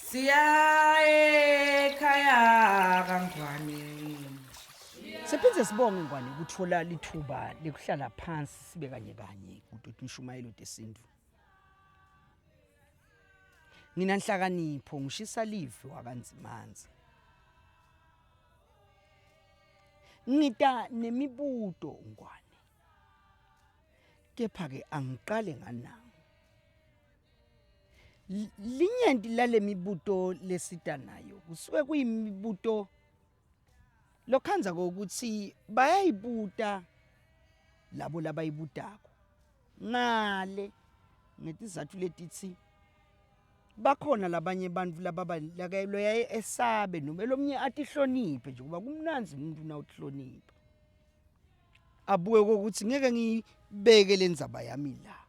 Siya ekhaya kaNgwane. Siphinde sibonge Ngwane ukuthola lithuba lekuhlala phansi sibe kanye kanye kuDudu Mshumayelo deSindvu. Ngina Nhlakanipho ngishisa live wakanzimanzi. Ngita nemibuto Ngwane. Kepha ke angiqale nganawo. Linyenti lale mibuto lesita nayo kusuke kuyimibuto lokhanza ukuthi bayayibuta labo labayibutako ngale ngetizathu letithi bakhona labanye bantfu loyaye esabe noma lomnye atihloniphe nje kuba kumnanzi umuntu nawuhlonipha abuke ukuthi ngeke ngibeke lendzaba yami la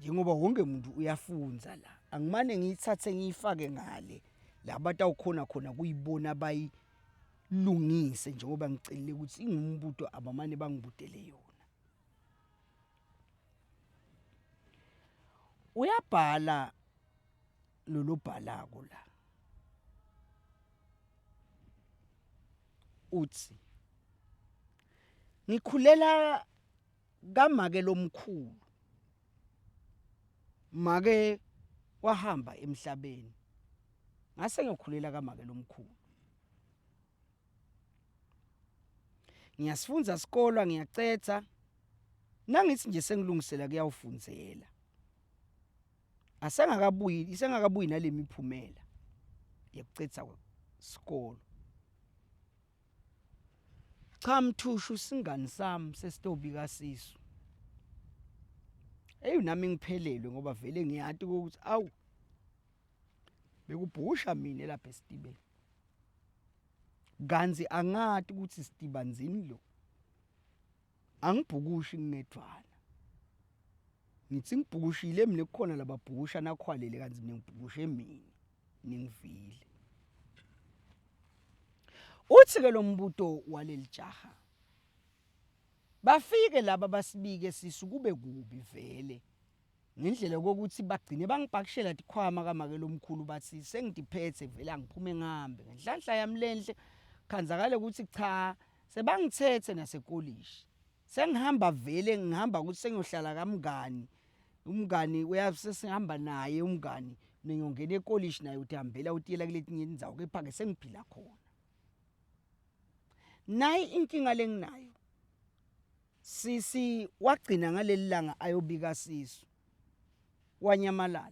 njengoba wonke umuntu uyafunza la angimane ngiyithathe ngiyifake ngale labatawukhona khona kuyibona abayilungise njengoba ngicelile ukuthi ingumbuto abamane bangibutele yona. Uyabhala lolobhalako la uthi ngikhulela kamake lomkhulu make wahamba emhlabeni ngase ngikhulela kamake lomkhulu ngiyasifunza isikole ngiyacetha nangithi nje sengilungisela kuyawufundzela isengakabuyi nalemiphumela yokucetha isikole. Cha Mthushu singani sami sesitobika sisu nami ngiphelelwe ngoba vele ngiyati ukuthi awu bekubhusha mina lapha esitibeni ganzi angati ukuthi sitibanzini lo angibhukushi ngedwana ngithi ngibhukushile mina kukhona lababhukusha nakhwalele kanzi ngibhukushe mina ningivile. Uthi ke lo mbuto waleli jaha bafike laba basibike sisu kube kubi vele ngendlela kokuthi bagcine bangibhakishela tikhwama kamake lomkhulu bathi sengidiphethe vele angiphume ngihambe ngenhlanhla yami lenhle khanzakale ukuthi cha sebangithethe nasekolishi sengihamba vele ngihamba ukuthi sengiyohlala kamngani umngani uyasesihamba naye umngani niyongena ekolishi naye utihambela utiyela kuletinye indzawo kepha ke sengiphila khona. Nayi inkinga lenginayo sisi wagcina ngaleli langa ayobika sisu wanyamalala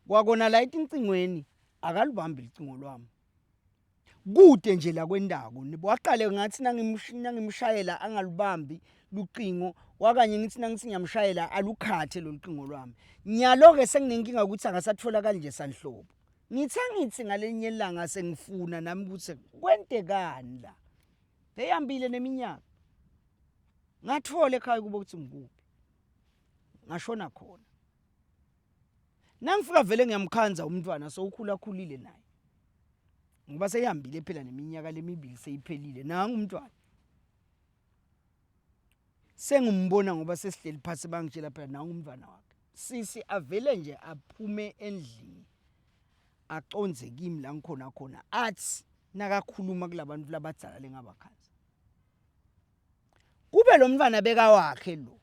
kwakona la eticingweni akalubambi licingo lwami kude nje la kwendako waqale ngathi nangimshayela angalubambi lucingo wakanye ngithi nangithi ngiyamshayela alukhathe lo lucingo lwami nyalo ke senginenkinga ukuthi angasathola kanje sanhlobo ngithi ngalenye ilanga sengifuna nami ukuthi kwentekani la beyambile neminyaka ngathola ekhaya kuba ukuthi ngikuphi ngashona khona nangifika vele ngiyamkhanza umntwana sowukhulakhulile naye ngoba seyihambile phela neminyaka lemibili seyiphelile nanga umntwana sengimbona ngoba sesihleli phansi bangitshela phela nanga umntwana wakhe sisi avele nje aphume endlini aconze kimi la ngikhona khona athi nakakhuluma kulabantu labadzala lengabakhazi kube lo mntwana beka wakhe lo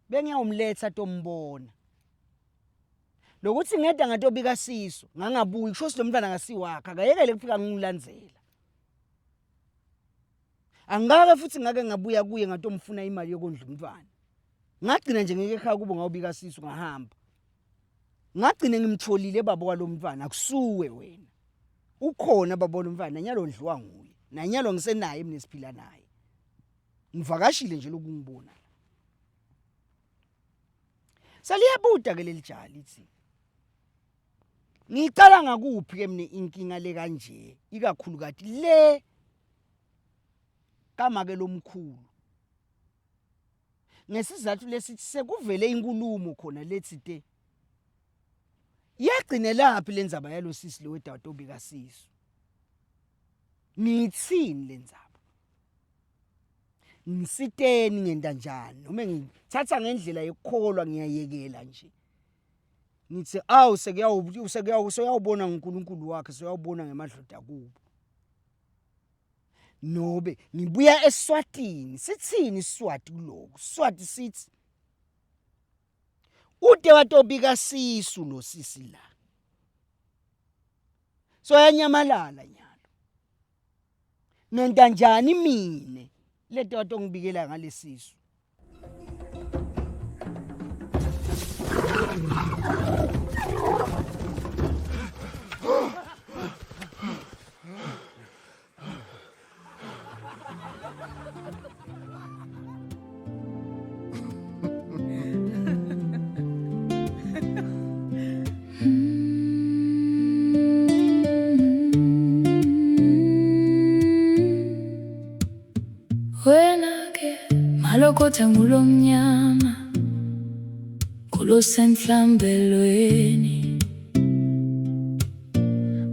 bengiyawumletha tombona lokuthi ngeda ngatobika siso ngangabuyi kusho lo mntwana ngasiwakha akayekele kufika ngilandzela angake futhi ngake ngabuya kuye ngatomfuna imali yokondla umntwana ngagcina nje ngeke ekhaya kubo ngawubika siso ngahamba ngagcine ngimtholile baba walomntwana akusuwe wena ukhona baba lomntwana nanyalo ndliwa nguye nanyalo ngisenaye mina siphila naye ngivakashile nje lokungibona saliyabuda ke leli jaha lithi ngicala ngakuphi ke mina inkinga le kanje ikakhulu kati le kamake lomkhulu ngesizathu lesithi sekuvele inkulumo khona lethi yagcine laphi lenzaba yalo sisi lo wedatobika sisu ngithini lenzaba ngisiteni ngenda njani noma ngithatha ngendlela yokukholwa ngiyayekela nje ngithi awu sekuyawubona uNkulunkulu wakhe, seyawubona ngemadloda kubo. Nobe ngibuya eSwatini, sithini iSwati kuloko? Swati sithi ude watobika sisu lo sisi la. So yanyamalala nyalo. Nonta njani mine lento watongibikela ngalesisu. Wena-ke malokotha ngulomnyama kulosenhlambelweni,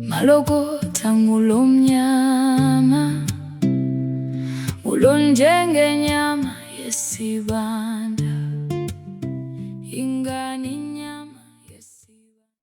malokotha ngulomnyama ulonjengenyama yesibanda.